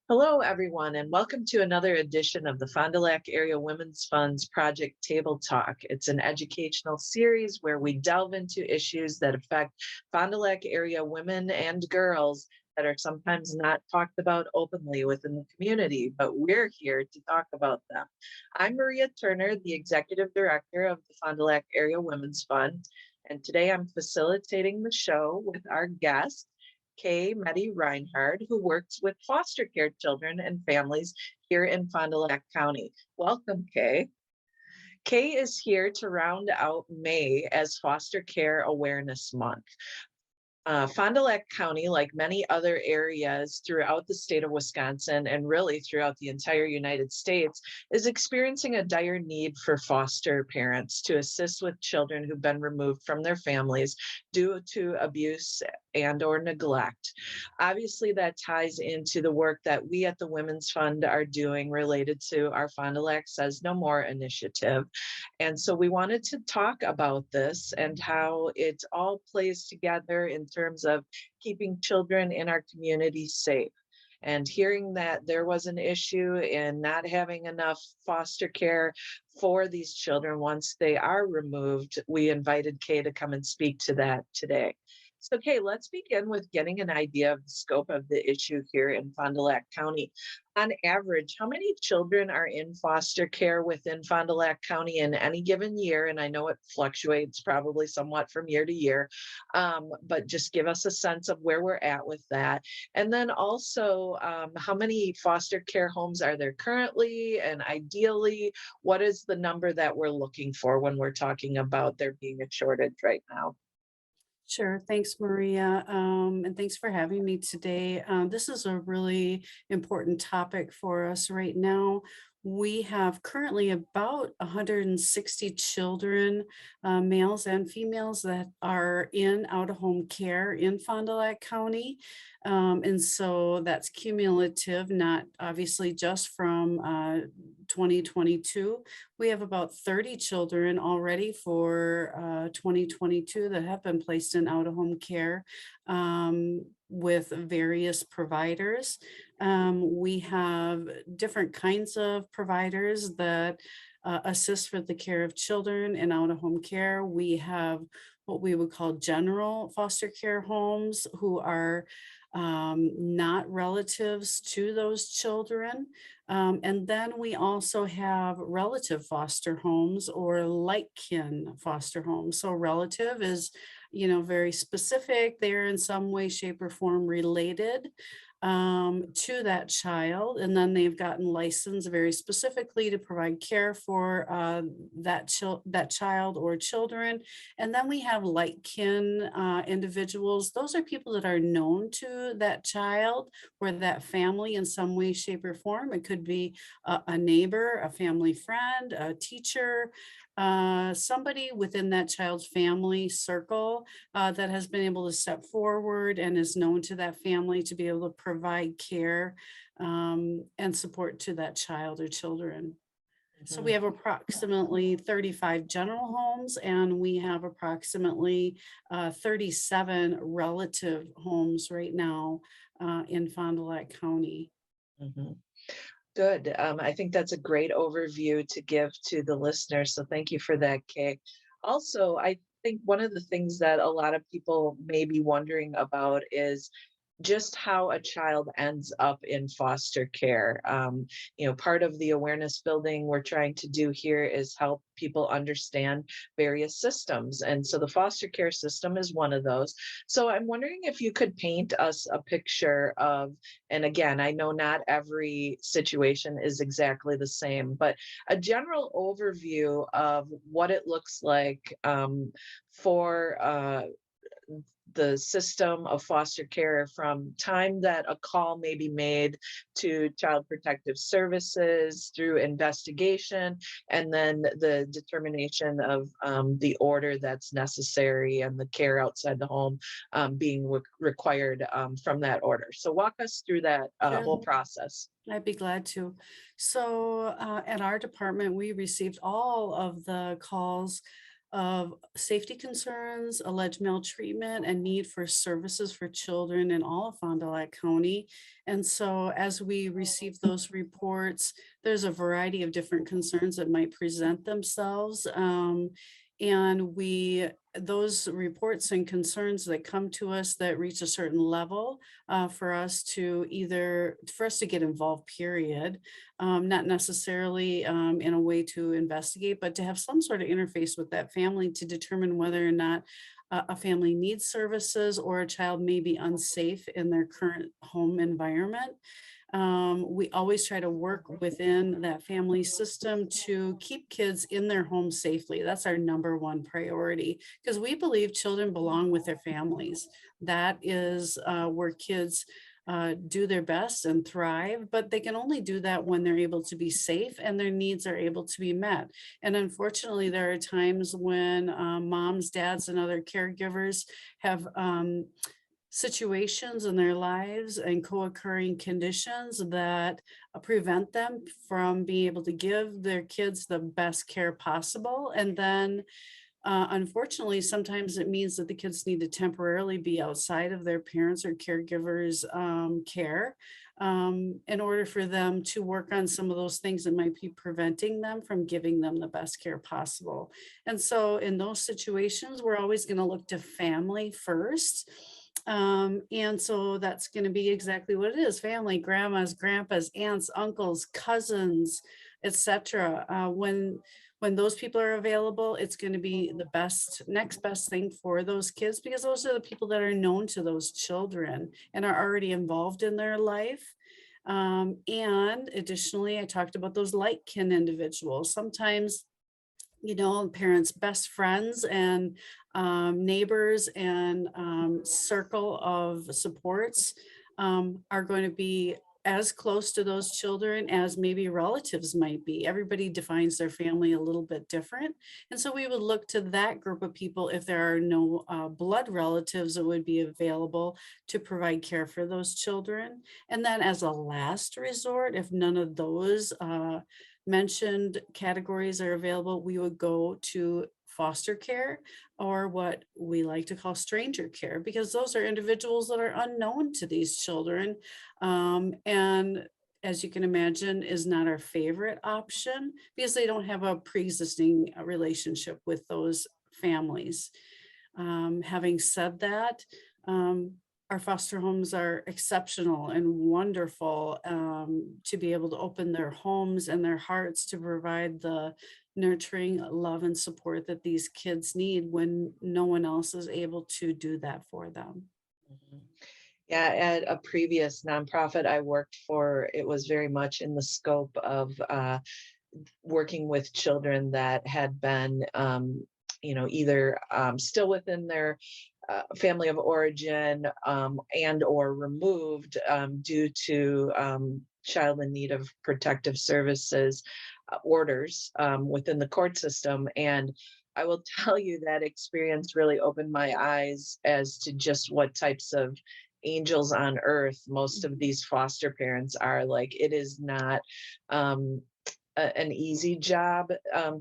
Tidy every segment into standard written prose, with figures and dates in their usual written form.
Hello, everyone, and welcome to another edition of the Fond du Lac Area Women's Fund's Project Table Talk. It's an educational series where we delve into issues that affect Fond du Lac area women and girls that are sometimes not talked about openly within the community, but we're here to talk about them. I'm Maria Turner, the Executive Director of the Fond du Lac Area Women's Fund, and today I'm facilitating the show with our guest, Metty-Reinhard, who works with foster care children and families here in Fond du Lac County. Welcome, Kay. Kay is here to round out May as Foster Care Awareness Month. Fond du Lac County, like many other areas throughout the state of Wisconsin and really throughout the entire United States, is experiencing a dire need for foster parents to assist with children who've been removed from their families due to abuse and/or neglect. Obviously, that ties into the work that we at the Women's Fund are doing related to our Fond du Lac Says No More initiative. And so we wanted to talk about this and how it all plays together in terms of keeping children in our community safe. And hearing that there was an issue in not having enough foster care for these children once they are removed, we invited Kay to come and speak to that today. So, Kay, let's begin with getting an idea of the scope of the issue here in Fond du Lac County. On average, how many children are in foster care within Fond du Lac County in any given year? And I know it fluctuates probably somewhat from year to year, but just give us a sense of where we're at with that. And then also, how many foster care homes are there currently? And ideally, what is the number that we're looking for when we're talking about there being a shortage right now? Sure. Thanks, Maria. And thanks for having me today. This is a really important topic for us right now. We have currently about 160 children, males and females, that are in out-of-home care in Fond du Lac County. And so that's cumulative, not obviously just from 2022. We have about 30 children already for 2022 that have been placed in out-of-home care with various providers. We have different kinds of providers that assist with the care of children in out-of-home care. We have what we would call general foster care homes who are not relatives to those children. And then we also have relative foster homes or like kin foster homes. So relative is, very specific. They're in some way, shape, or form related to that child, and then they've gotten licensed very specifically to provide care for that child or children. And then we have like kin individuals. Those are people that are known to that child or that family in some way, shape, or form. It could be a neighbor, a family friend, a teacher, somebody within that child's family circle that has been able to step forward and is known to that family to be able to provide care and support to that child or children. So we Mhm. have approximately 35 general homes, and we have approximately 37 relative homes right now in Fond du Lac County. Mhm. Good. I think that's a great overview to give to the listeners. So thank you for that, Kay. Also, I think one of the things that a lot of people may be wondering about is just how a child ends up in foster care. Part of the awareness building we're trying to do here is help people understand various systems. And so the foster care system is one of those. So I'm wondering if you could paint us a picture of, and again, I know not every situation is exactly the same, but a general overview of what it looks like for the system of foster care from time that a call may be made to Child Protective Services through investigation, and then the determination of the order that's necessary and the care outside the home being required from that order. So walk us through that Sure. whole process. I'd be glad to. So, at our department, we received all of the calls of safety concerns, alleged maltreatment, and need for services for children in all of Fond du Lac County. And so as we receive those reports, there's a variety of different concerns that might present themselves. And those reports and concerns that come to us that reach a certain level, for us to get involved, period. Not necessarily in a way to investigate, but to have some sort of interface with that family to determine whether or not a family needs services or a child may be unsafe in their current home environment. We always try to work within that family system to keep kids in their home safely. That's our number one priority because we believe children belong with their families. That is where kids do their best and thrive, but they can only do that when they're able to be safe and their needs are able to be met. And unfortunately, there are times when moms, dads, and other caregivers have situations in their lives and co-occurring conditions that prevent them from being able to give their kids the best care possible. And then unfortunately, sometimes it means that the kids need to temporarily be outside of their parents or caregivers' care in order for them to work on some of those things that might be preventing them from giving them the best care possible. And so in those situations, we're always going to look to family first. And so that's going to be exactly what it is: family, grandmas, grandpas, aunts, uncles, cousins, etc. When those people are available, it's going to be the next best thing for those kids, because those are the people that are known to those children and are already involved in their life. And additionally, I talked about those like kin individuals. Sometimes, parents' best friends and neighbors and circle of supports are going to be as close to those children as maybe relatives might be. Everybody defines their family a little bit different. And so we would look to that group of people if there are no blood relatives that would be available to provide care for those children. And then as a last resort, if none of those mentioned categories are available, we would go to foster care, or what we like to call stranger care, because those are individuals that are unknown to these children. And as you can imagine, is not our favorite option because they don't have a pre-existing relationship with those families. Having said that, our foster homes are exceptional and wonderful, to be able to open their homes and their hearts to provide the nurturing love and support that these kids need when no one else is able to do that for them. Mhm. Yeah, at a previous nonprofit I worked for, it was very much in the scope of working with children that had been, either still within their family of origin, and or removed due to child in need of protective services orders within the court system. And I will tell you that experience really opened my eyes as to just what types of angels on earth most of these foster parents are. Like, it is not an easy job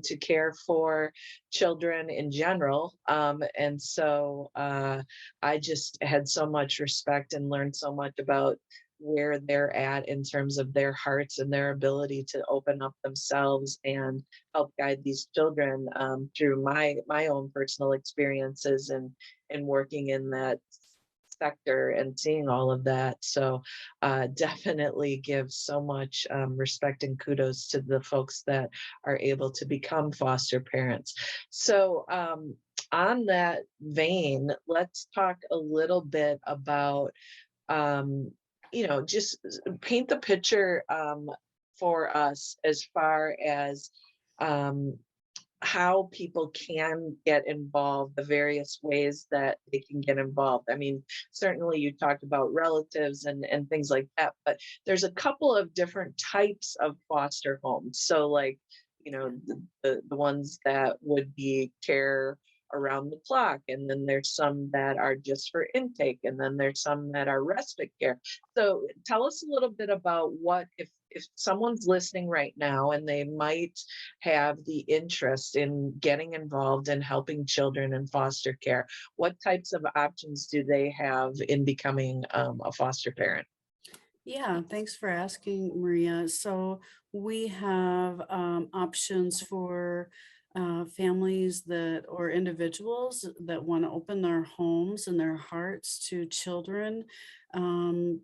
to care for children in general. And so I just had so much respect and learned so much about where they're at in terms of their hearts and their ability to open up themselves and help guide these children through my own personal experiences and working in that sector and seeing all of that. So definitely give so much respect and kudos to the folks that are able to become foster parents. So on that vein, let's talk a little bit about just paint the picture for us as far as how people can get involved, the various ways that they can get involved. I mean, certainly you talked about relatives and things like that, but there's a couple of different types of foster homes. So like, the ones that would be care around the clock, and then there's some that are just for intake, and then there's some that are respite care. So tell us a little bit about what, if someone's listening right now and they might have the interest in getting involved in helping children in foster care, what types of options do they have in becoming a foster parent? Yeah, thanks for asking, Maria. So we have options for families that or individuals that want to open their homes and their hearts to children. Um,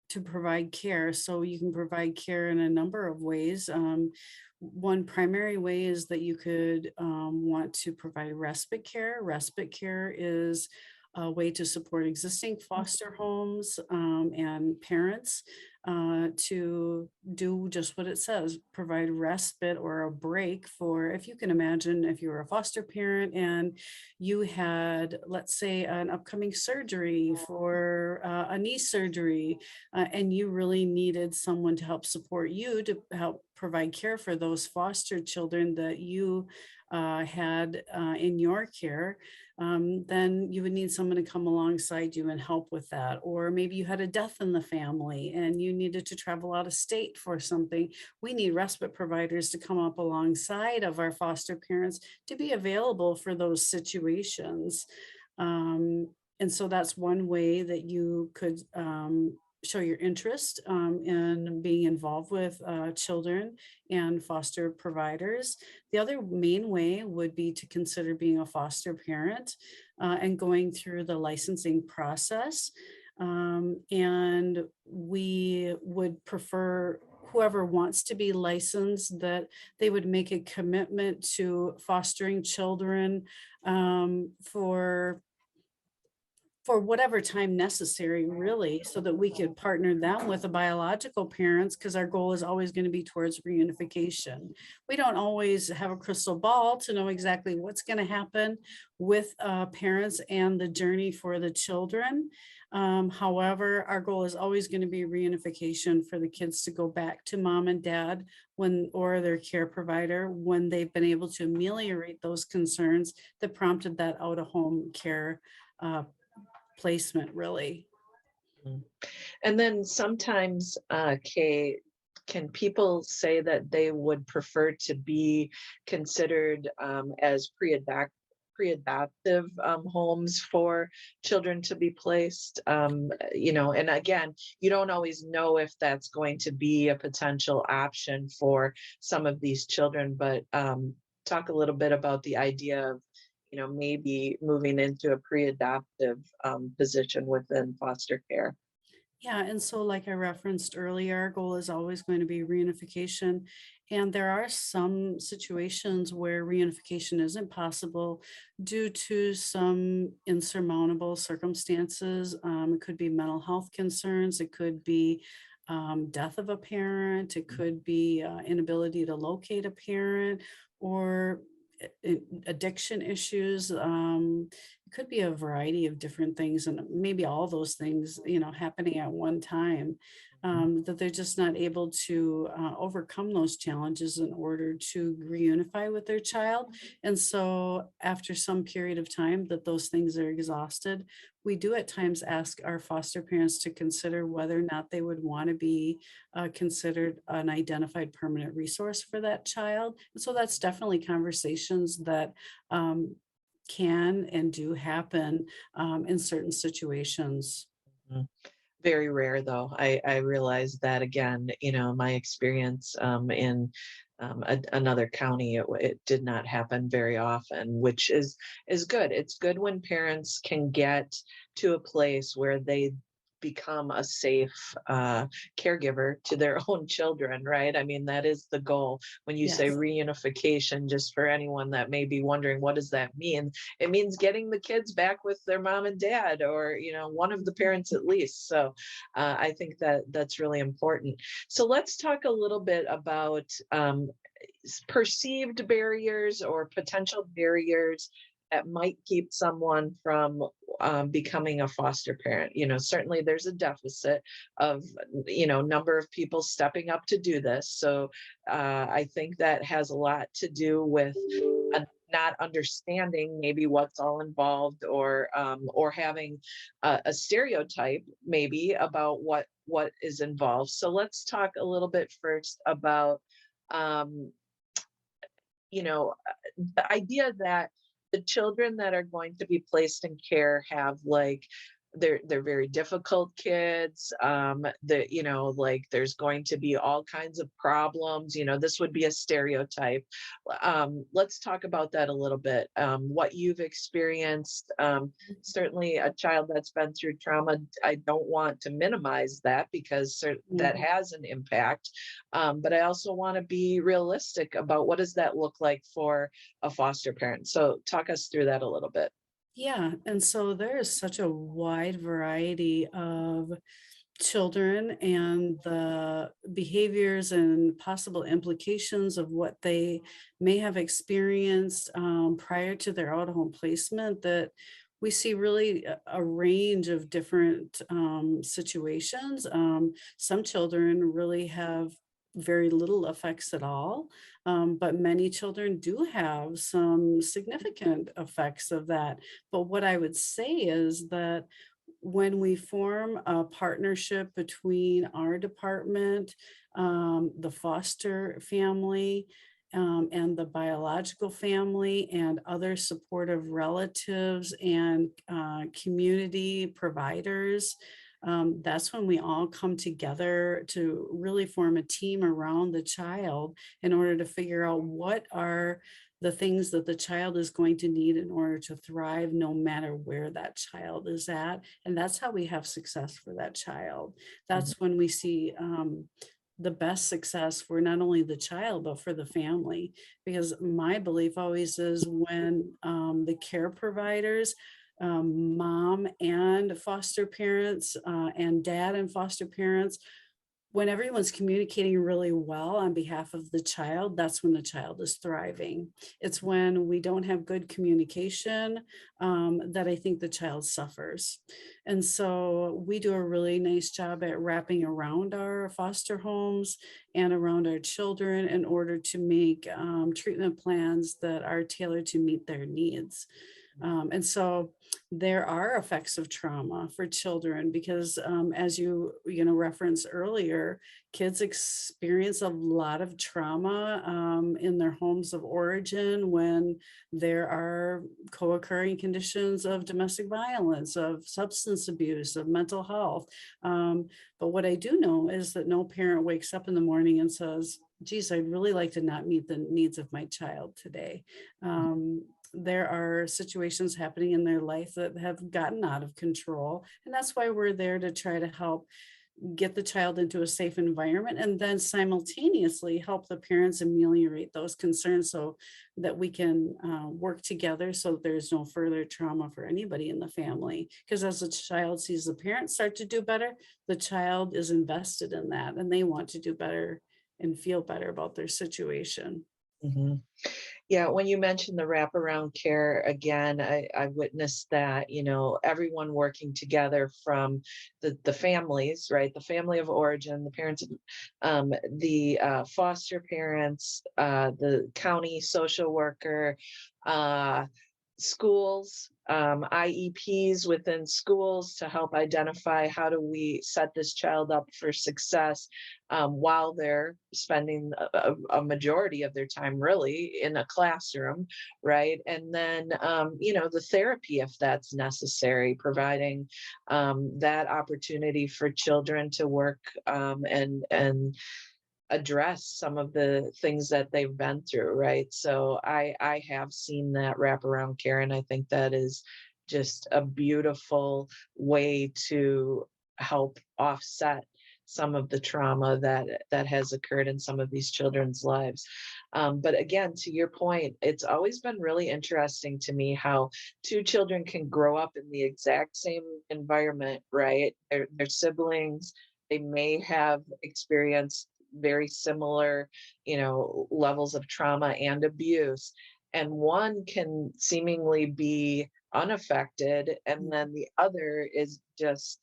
to provide care. So you can provide care in a number of ways. One primary way is that you could want to provide respite care. Respite care is a way to support existing foster homes and parents to do just what it says, provide respite or a break for, if you can imagine, if you were a foster parent and you had, let's say, an upcoming surgery for a knee surgery, and you really needed someone to help support you to help provide care for those foster children that you had in your care, then you would need someone to come alongside you and help with that. Or maybe you had a death in the family and you needed to travel out of state for something. We need respite providers to come up alongside of our foster parents to be available for those situations. And so that's one way that you could show your interest in being involved with children and foster providers. The other main way would be to consider being a foster parent and going through the licensing process. And we would prefer whoever wants to be licensed that they would make a commitment to fostering children for whatever time necessary, really, so that we could partner them with the biological parents, because our goal is always going to be towards reunification. We don't always have a crystal ball to know exactly what's going to happen with parents and the journey for the children. However, our goal is always going to be reunification for the kids to go back to mom and dad when, or their care provider, when they've been able to ameliorate those concerns that prompted that out of home care placement, really. Mm. And then sometimes, Kay, can people say that they would prefer to be considered as pre-adoptive homes for children to be placed? And again, you don't always know if that's going to be a potential option for some of these children, but talk a little bit about the idea of maybe moving into a pre-adoptive position within foster care. Yeah, and so like I referenced earlier, our goal is always going to be reunification. And there are some situations where reunification isn't possible due to some insurmountable circumstances. It could be mental health concerns, it could be death of a parent, it could be inability to locate a parent, or addiction issues. It could be a variety of different things, and maybe all those things, happening at one time. That they're just not able to overcome those challenges in order to reunify with their child. And so, after some period of time that those things are exhausted, we do at times ask our foster parents to consider whether or not they would want to be considered an identified permanent resource for that child. And so that's definitely conversations that can and do happen in certain situations. Mhm. Very rare, though. I realize that again, my experience in another county, it did not happen very often, which is good. It's good when parents can get to a place where they become a safe caregiver to their own children, right? I mean, that is the goal. When you say Yes. reunification, just for anyone that may be wondering, what does that mean? It means getting the kids back with their mom and dad, or one of the parents at least. So I think that that's really important. So let's talk a little bit about perceived barriers or potential barriers that might keep someone from becoming a foster parent. Certainly there's a deficit of number of people stepping up to do this. So I think that has a lot to do with not understanding maybe what's all involved, or having a stereotype maybe about what is involved. So let's talk a little bit first about um, the idea that the children that are going to be placed in care have like they're very difficult kids, that like there's going to be all kinds of problems. This would be a stereotype. Let's talk about that a little bit. What you've experienced, certainly a child that's been through trauma, I don't want to minimize that because that Mhm. has an impact. But I also want to be realistic about what does that look like for a foster parent. So talk us through that a little bit. Yeah, and so there is such a wide variety of children and the behaviors and possible implications of what they may have experienced prior to their out of home placement, that we see really a range of different situations. Some children really have very little effects at all, but many children do have some significant effects of that. But what I would say is that when we form a partnership between our department, the foster family, and the biological family, and other supportive relatives and community providers, that's when we all come together to really form a team around the child in order to figure out what are the things that the child is going to need in order to thrive no matter where that child is at. And that's how we have success for that child. Mhm. That's when we see the best success for not only the child, but for the family. Because my belief always is when the care providers, mom and foster parents, and dad and foster parents, when everyone's communicating really well on behalf of the child, that's when the child is thriving. It's when we don't have good communication, that I think the child suffers. And so we do a really nice job at wrapping around our foster homes and around our children in order to make treatment plans that are tailored to meet their needs. And so there are effects of trauma for children because, as you referenced earlier, kids experience a lot of trauma in their homes of origin when there are co-occurring conditions of domestic violence, of substance abuse, of mental health. But what I do know is that no parent wakes up in the morning and says, geez, I'd really like to not meet the needs of my child today. There are situations happening in their life that have gotten out of control. And that's why we're there to try to help get the child into a safe environment and then simultaneously help the parents ameliorate those concerns so that we can work together so there's no further trauma for anybody in the family. Because as the child sees the parents start to do better, the child is invested in that and they want to do better and feel better about their situation. Mhm. Yeah, when you mentioned the wraparound care again, I witnessed that, everyone working together from the families, right? The family of origin, the parents, the foster parents, the county social worker, uh, schools, IEPs within schools to help identify how do we set this child up for success, while they're spending a majority of their time really in a classroom, right? And then, the therapy, if that's necessary, providing that opportunity for children to work, and address some of the things that they've been through, right? So I have seen that wraparound care, and I think that is just a beautiful way to help offset some of the trauma that has occurred in some of these children's lives. But again, to your point, it's always been really interesting to me how two children can grow up in the exact same environment, right? They're siblings. They may have experienced very similar, levels of trauma and abuse. And one can seemingly be unaffected, and then the other is just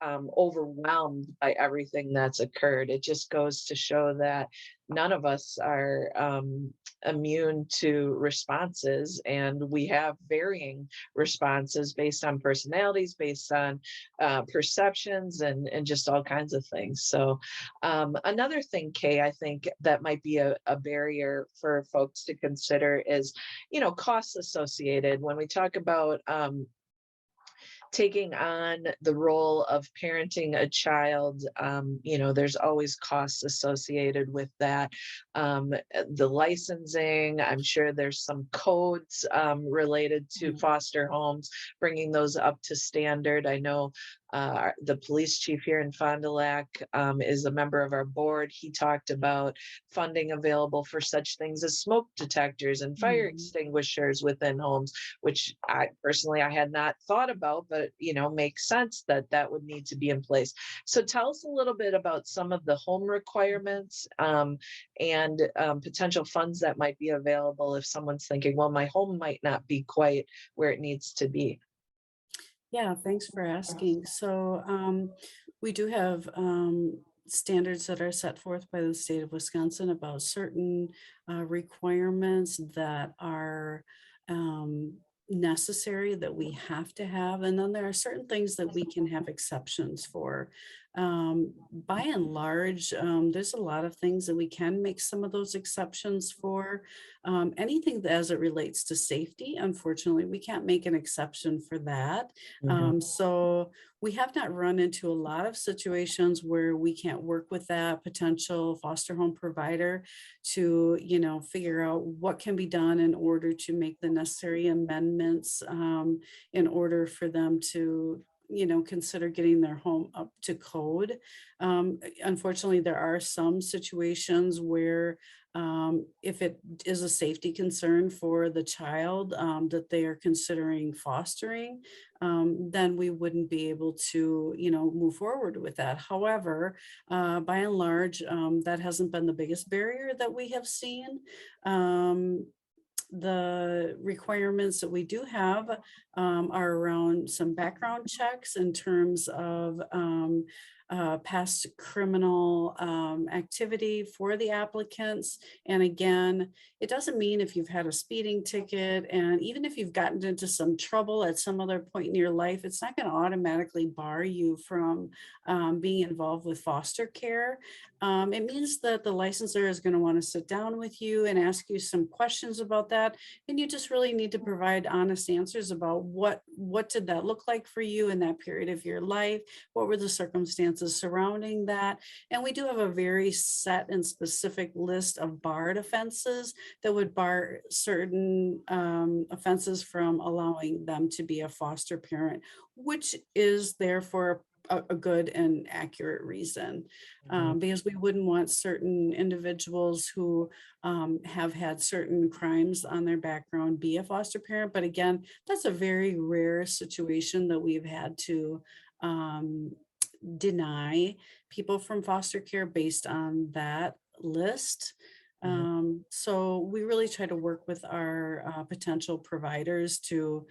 overwhelmed by everything that's occurred. It just goes to show that none of us are immune to responses, and we have varying responses based on personalities, based on perceptions, and just all kinds of things. So, another thing, Kay, I think that might be a barrier for folks to consider is, costs associated. When we talk about taking on the role of parenting a child, there's always costs associated with that. The licensing, I'm sure there's some codes related to foster homes, bringing those up to standard. I know the police chief here in Fond du Lac is a member of our board. He talked about funding available for such things as smoke detectors and fire extinguishers within homes, which I personally I had not thought about, but makes sense that that would need to be in place. So tell us a little bit about some of the home requirements and potential funds that might be available if someone's thinking, well, my home might not be quite where it needs to be. Yeah, thanks for asking. So we do have standards that are set forth by the state of Wisconsin about certain requirements that are necessary that we have to have. And then there are certain things that we can have exceptions for. By and large, there's a lot of things that we can make some of those exceptions for. Anything as it relates to safety, unfortunately, we can't make an exception for that. Mhm. So we have not run into a lot of situations where we can't work with that potential foster home provider to, figure out what can be done in order to make the necessary amendments in order for them to consider getting their home up to code. Unfortunately, there are some situations where if it is a safety concern for the child that they are considering fostering, then we wouldn't be able to, move forward with that. However, by and large, that hasn't been the biggest barrier that we have seen. The requirements that we do have are around some background checks in terms of past criminal activity for the applicants. And again, it doesn't mean if you've had a speeding ticket, and even if you've gotten into some trouble at some other point in your life, it's not going to automatically bar you from being involved with foster care. It means that the licensor is going to want to sit down with you and ask you some questions about that. And you just really need to provide honest answers about what did that look like for you in that period of your life? What were the circumstances surrounding that? And we do have a very set and specific list of barred offenses that would bar certain offenses from allowing them to be a foster parent, which is there for a good and accurate reason, Mhm. because we wouldn't want certain individuals who have had certain crimes on their background be a foster parent. But again, that's a very rare situation that we've had to um, deny people from foster care based on that list. Mhm. So we really try to work with our potential providers to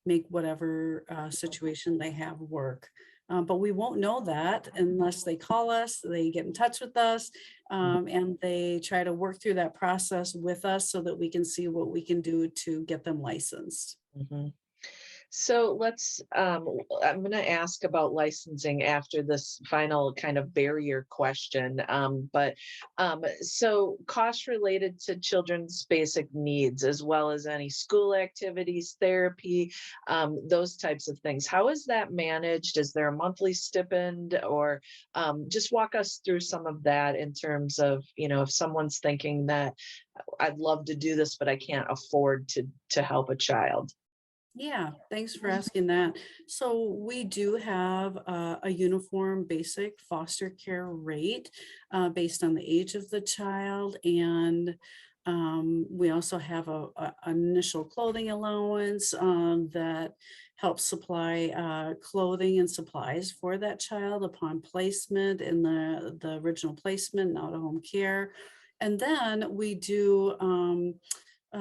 make whatever situation they have work. But we won't know that unless they call us, they get in touch with us, and they try to work through that process with us so that we can see what we can do to get them licensed. Mhm. So I'm going to ask about licensing after this final kind of barrier question. So costs related to children's basic needs, as well as any school activities, therapy, those types of things. How is that managed? Is there a monthly stipend, or just walk us through some of that in terms of, if someone's thinking that I'd love to do this, but I can't afford to help a child. Yeah, thanks for asking that. So we do have a uniform basic foster care rate based on the age of the child, and we also have an initial clothing allowance that helps supply clothing and supplies for that child upon placement in the original placement and out of home care. And then we do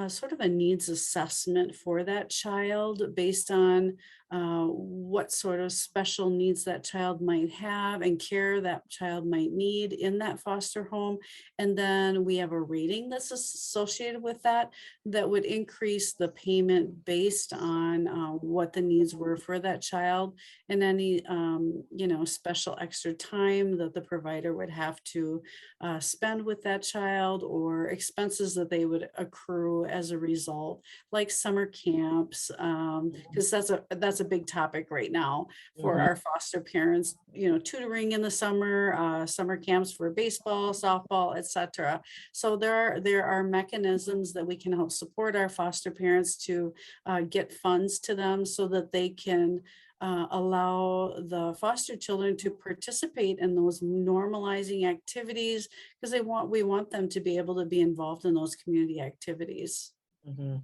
sort of a needs assessment for that child based on what sort of special needs that child might have and care that child might need in that foster home. And then we have a rating that's associated with that that would increase the payment based on what the needs were for that child, and any special extra time that the provider would have to spend with that child, or expenses that they would accrue as a result, like summer camps, because that's a big topic right now for Mhm. our foster parents. Tutoring in the summer, summer camps for baseball, softball, etc. So there are mechanisms that we can help support our foster parents to get funds to them so that they can allow the foster children to participate in those normalizing activities, because we want them to be able to be involved in those community activities. Mhm.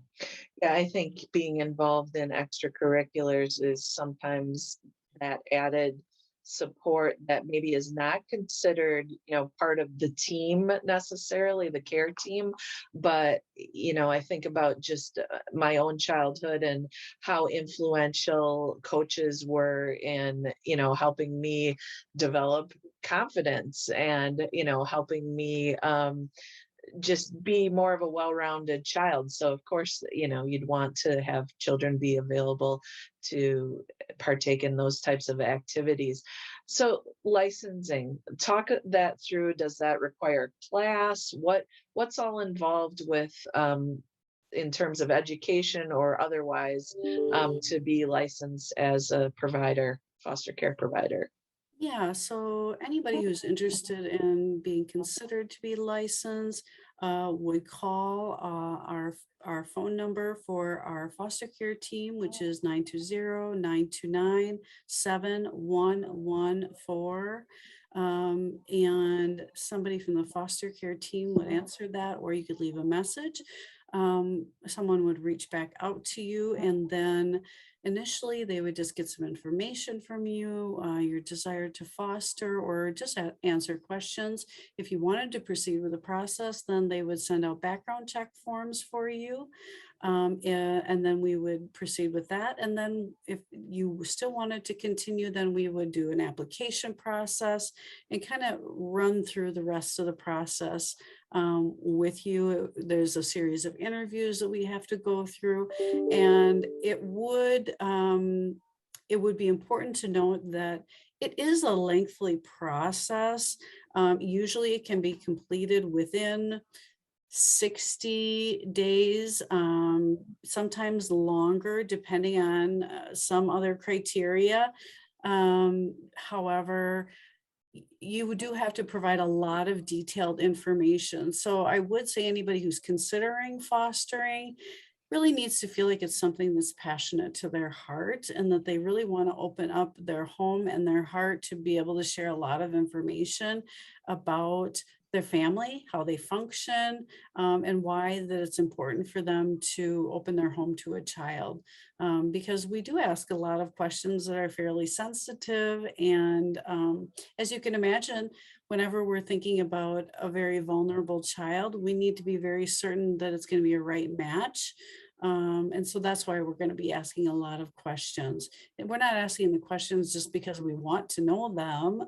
Yeah, I think being involved in extracurriculars is sometimes that added support that maybe is not considered, part of the team necessarily, the care team. But, I think about just my own childhood and how influential coaches were in, helping me develop confidence and, helping me, just be more of a well-rounded child. So of course, you'd want to have children be available to partake in those types of activities. So licensing, talk that through. Does that require class? What's all involved with in terms of education or otherwise, to be licensed as a provider, foster care provider? Yeah, so anybody who's interested in being considered to be licensed would call our phone number for our foster care team, which is 920-929-7114. And somebody from the foster care team would answer that, or you could leave a message. Someone would reach back out to you, and then initially, they would just get some information from you, your desire to foster, or just answer questions. If you wanted to proceed with the process, then they would send out background check forms for you. And then we would proceed with that. And then if you still wanted to continue, then we would do an application process and kind of run through the rest of the process with you. There's a series of interviews that we have to go through, and it would be important to note that it is a lengthy process. Usually it can be completed within 60 days, sometimes longer, depending on some other criteria. However, you do have to provide a lot of detailed information. So I would say anybody who's considering fostering really needs to feel like it's something that's passionate to their heart, and that they really want to open up their home and their heart to be able to share a lot of information about their family, how they function, and why that it's important for them to open their home to a child. Because we do ask a lot of questions that are fairly sensitive. And as you can imagine, whenever we're thinking about a very vulnerable child, we need to be very certain that it's going to be a right match. And so that's why we're going to be asking a lot of questions. And we're not asking the questions just because we want to know them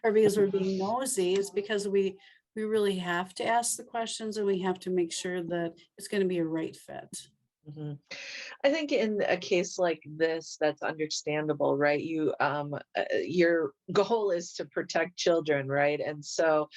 or because we're being nosy. It's because we really have to ask the questions, and we have to make sure that it's going to be a right fit. Mhm. I think in a case like this, that's understandable, right? Your goal is to protect children, right? And so,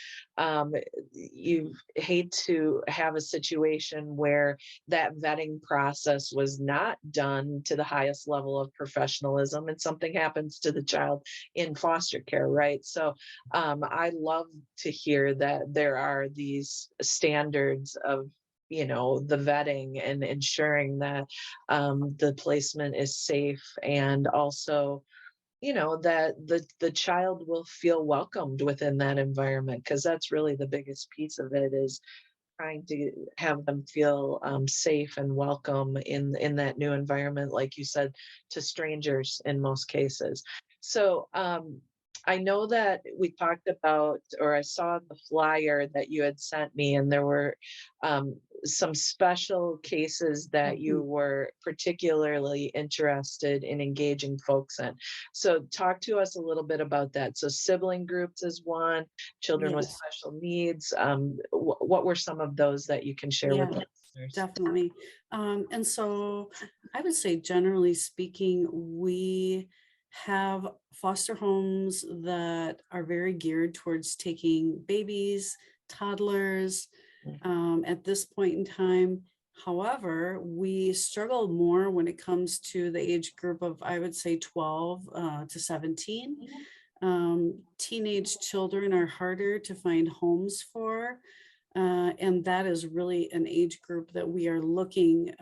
you hate to have a situation where that vetting process was not done to the highest level of professionalism, and something happens to the child in foster care, right? So, I love to hear that there are these standards of, the vetting and ensuring that the placement is safe, and also, that the child will feel welcomed within that environment, because that's really the biggest piece of it, is trying to have them feel safe and welcome in that new environment, like you said, to strangers in most cases. So I know that we talked about, or I saw the flyer that you had sent me, and there were some special cases that you Mhm. were particularly interested in engaging folks in. So talk to us a little bit about that. So sibling groups is one, children with Yes. special needs. What were some of those that you can share with Yeah, the listeners? definitely. And so I would say, generally speaking, we have foster homes that are very geared towards taking babies, toddlers, Mm, at this point in time. However, we struggle more when it comes to the age group of, I would say, 12 to 17. Teenage children are harder to find homes for. And that is really an age group that we are looking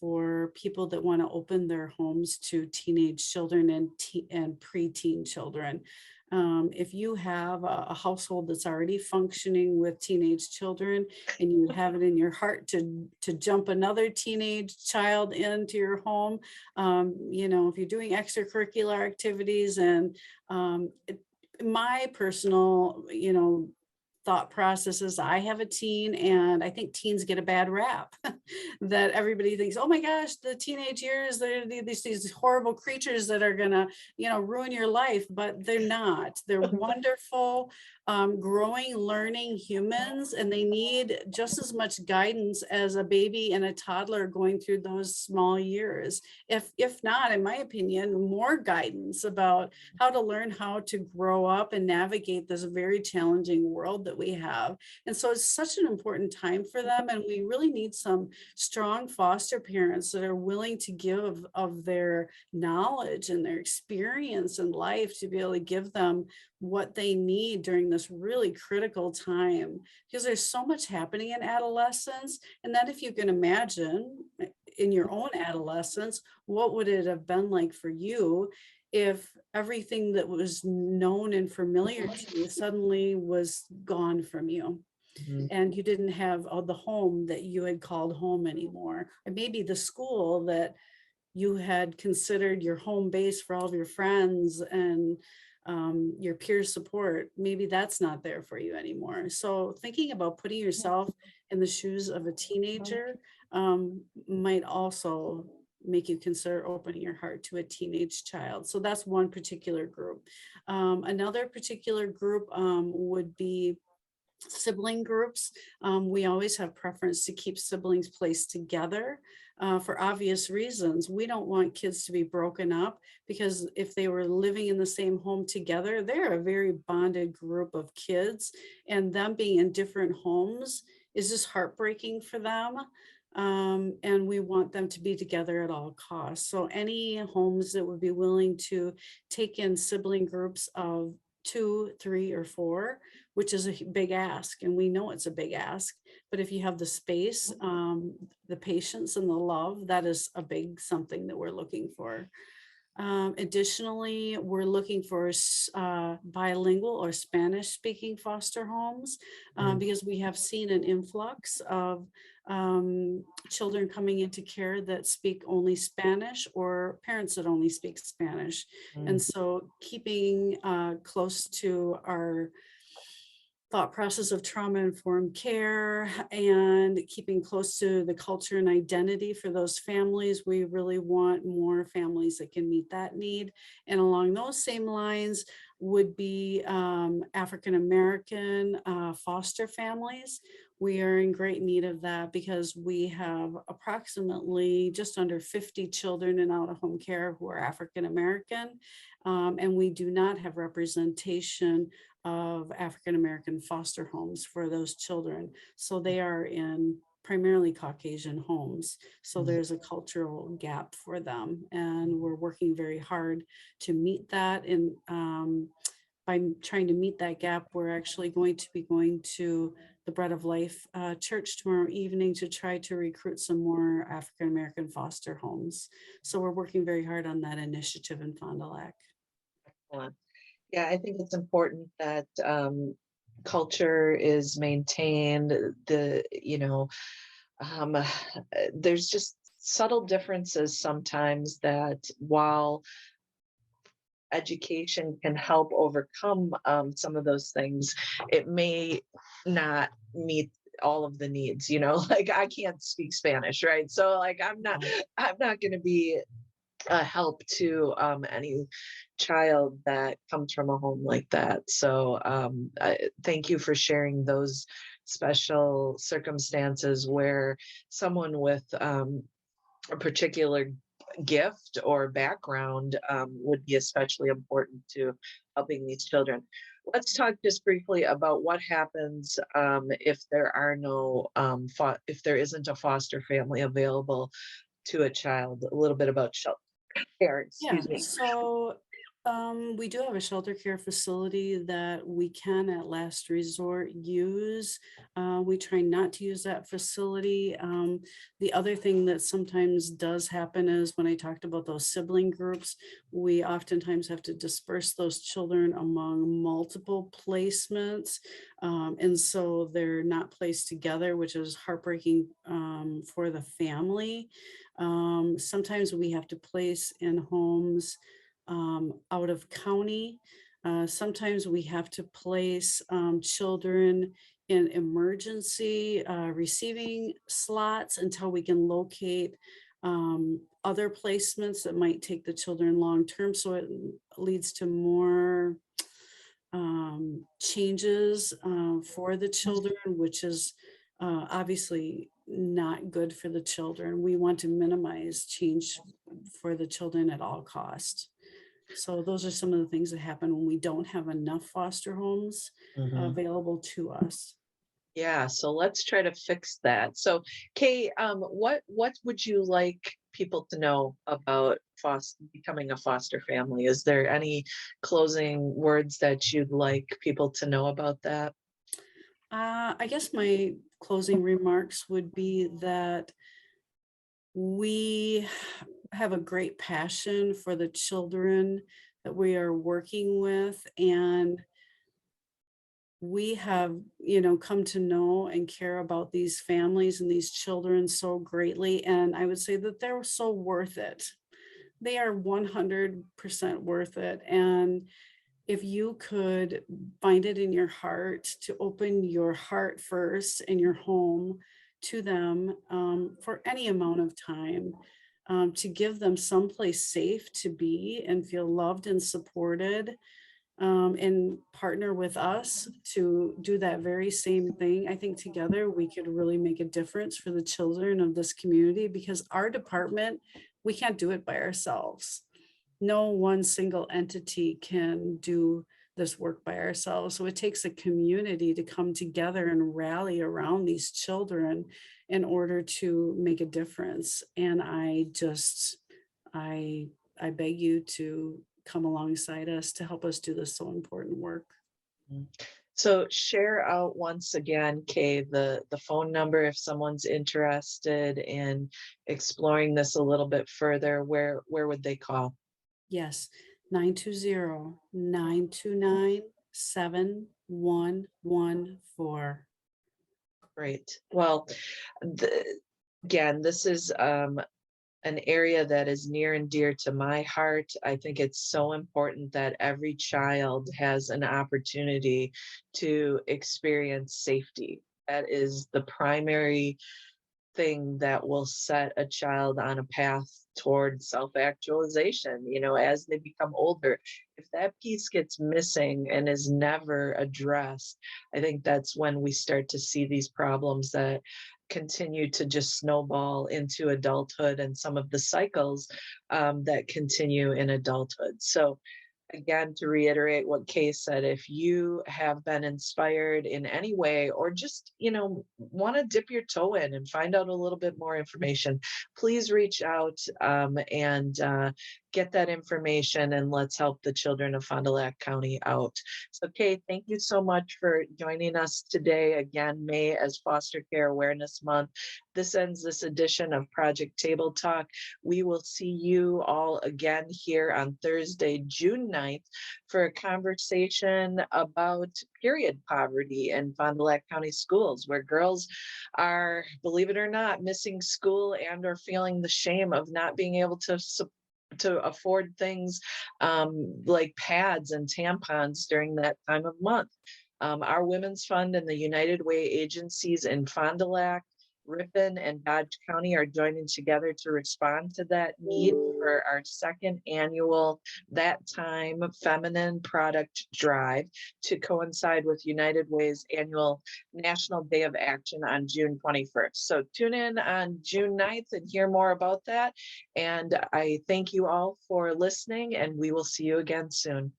for people that want to open their homes to teenage children and preteen children. If you have a household that's already functioning with teenage children and you have it in your heart to jump another teenage child into your home, if you're doing extracurricular activities and my personal, thought processes. I have a teen, and I think teens get a bad rap that everybody thinks, oh my gosh, the teenage years, they're these horrible creatures that are gonna, ruin your life, but they're not. They're wonderful, growing, learning humans, and they need just as much guidance as a baby and a toddler going through those small years. If not, in my opinion, more guidance about how to learn how to grow up and navigate this very challenging world that we have. And so it's such an important time for them. And we really need some strong foster parents that are willing to give of their knowledge and their experience in life to be able to give them what they need during this really critical time, because there's so much happening in adolescence. And that, if you can imagine in your own adolescence, what would it have been like for you if everything that was known and familiar to you suddenly was gone from you, mhm. and you didn't have the home that you had called home anymore, or maybe the school that you had considered your home base for all of your friends and your peer support, maybe that's not there for you anymore. So thinking about putting yourself in the shoes of a teenager might also make you consider opening your heart to a teenage child. So that's one particular group. Another particular group would be sibling groups. We always have preference to keep siblings placed together for obvious reasons. We don't want kids to be broken up, because if they were living in the same home together, they're a very bonded group of kids, and them being in different homes is just heartbreaking for them. And we want them to be together at all costs. So any homes that would be willing to take in sibling groups of 2, 3, or 4, which is a big ask, and we know it's a big ask. But if you have the space, the patience, and the love, that is a big something that we're looking for. Additionally, we're looking for bilingual or Spanish speaking foster homes, Mm, because we have seen an influx of children coming into care that speak only Spanish, or parents that only speak Spanish. And mm, so keeping close to our thought process of trauma-informed care and keeping close to the culture and identity for those families. We really want more families that can meet that need. And along those same lines would be African-American foster families. We are in great need of that, because we have approximately just under 50 children in out-of-home care who are African-American, and we do not have representation of African-American foster homes for those children. So they are in primarily Caucasian homes. So mm, there's a cultural gap for them. And we're working very hard to meet that. And by trying to meet that gap, we're actually going to be going to the Bread of Life church tomorrow evening to try to recruit some more African-American foster homes. So we're working very hard on that initiative in Fond du Lac. excellent. Yeah, I think it's important that culture is maintained. Um, uh, there's just subtle differences sometimes that, while education can help overcome some of those things, it may not meet all of the needs, like I can't speak Spanish, right? So like I'm not going to be a help to any child that comes from a home like that. So thank you for sharing those special circumstances where someone with a particular gift or background would be especially important to helping these children. Let's talk just briefly about what happens if there are no if there isn't a foster family available to a child. A little bit about shelter care, Yeah, excuse me. so we do have a shelter care facility that we can at last resort use. We try not to use that facility. The other thing that sometimes does happen is when I talked about those sibling groups, we oftentimes have to disperse those children among multiple placements. And so they're not placed together, which is heartbreaking for the family. Sometimes we have to place in homes out of county. Sometimes we have to place children in emergency receiving slots until we can locate other placements that might take the children long term. So it leads to more changes for the children, which is obviously not good for the children. We want to minimize change for the children at all costs. So those are some of the things that happen when we don't have enough foster homes Mhm. available to us. Yeah, so let's try to fix that. So, Kay, what would you like people to know about becoming a foster family? Is there any closing words that you'd like people to know about that? I guess my closing remarks would be that we have a great passion for the children that we are working with, and we have, come to know and care about these families and these children so greatly. And I would say that they're so worth it. They are 100% worth it. And if you could find it in your heart to open your heart first and your home to them for any amount of time, to give them someplace safe to be and feel loved and supported, and partner with us to do that very same thing. I think together we could really make a difference for the children of this community because our department, we can't do it by ourselves. No one single entity can do this work by ourselves. So it takes a community to come together and rally around these children in order to make a difference. And I I beg you to come alongside us to help us do this so important work. Mm. So share out once again, Kay, the phone number if someone's interested in exploring this a little bit further, where would they call? Yes, 920-929-7114. Great. Well, again, this is an area that is near and dear to my heart. I think it's so important that every child has an opportunity to experience safety. That is the primary thing that will set a child on a path toward self-actualization, as they become older. If that piece gets missing and is never addressed, I think that's when we start to see these problems that continue to just snowball into adulthood and some of the cycles that continue in adulthood. So again, to reiterate what Kay said, if you have been inspired in any way or just, want to dip your toe in and find out a little bit more information, please reach out and get that information and let's help the children of Fond du Lac County out. So Kay, thank you so much for joining us today. Again, May as Foster Care Awareness Month. This ends this edition of Project Table Talk. We will see you all again here on Thursday, June 9th, for a conversation about period poverty in Fond du Lac County schools, where girls are, believe it or not, missing school and are feeling the shame of not being able to afford things like pads and tampons during that time of month. Our Women's Fund and the United Way agencies in Fond du Lac, Ripon, and Dodge County are joining together to respond to that need for our second annual That Time Feminine Product Drive to coincide with United Way's annual National Day of Action on June 21st. So tune in on June 9th and hear more about that. And I thank you all for listening, and we will see you again soon.